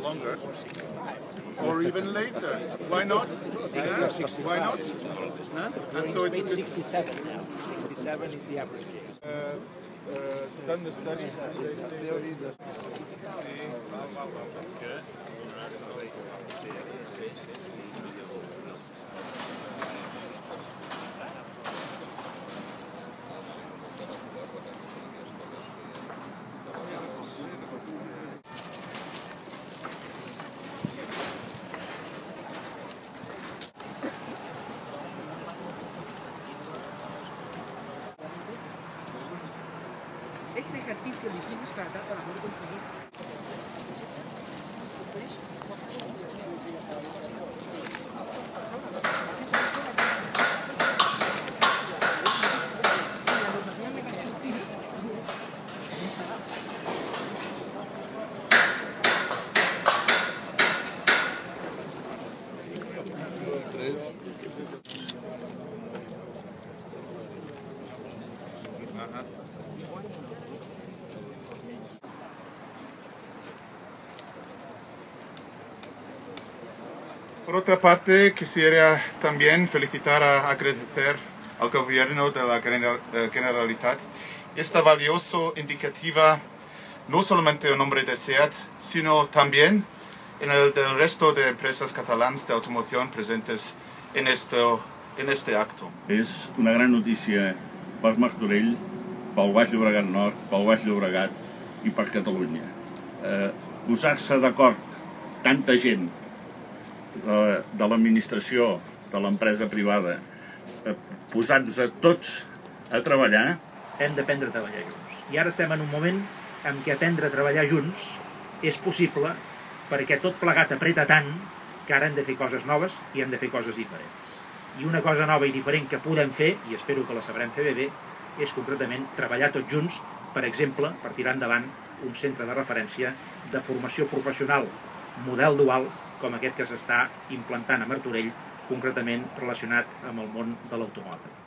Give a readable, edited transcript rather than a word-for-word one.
longer, or even later. Why not? Why not? And so it's 67 now. 67 is the average age. Done the studies. Este ejercicio lo hicimos para poder conseguir. Por otra parte, quisiera también agradecer al Gobierno de la Generalitat esta valiosa iniciativa, no solamente en nombre de SEAT, sino también en el del resto de empresas catalanas de automoción presentes en este acto. És una gran notícia per Martorell, pel Baix Llobregat Nord, pel Baix Llobregat i per Catalunya. Posar-se d'acord tanta gent de l'administració, de l'empresa privada, posant-nos tots a treballar. Hem d'aprendre a treballar junts. I ara estem en un moment en què aprendre a treballar junts és possible perquè tot plegat apreta tant que ara hem de fer coses noves i hem de fer coses diferents. I una cosa nova i diferent que podem fer, i espero que la sabrem fer bé, és concretament treballar tots junts, per exemple, per tirar endavant un centre de referència de formació professional model dual com aquest que s'està implantant a Martorell, concretament relacionat amb el món de l'automòbil.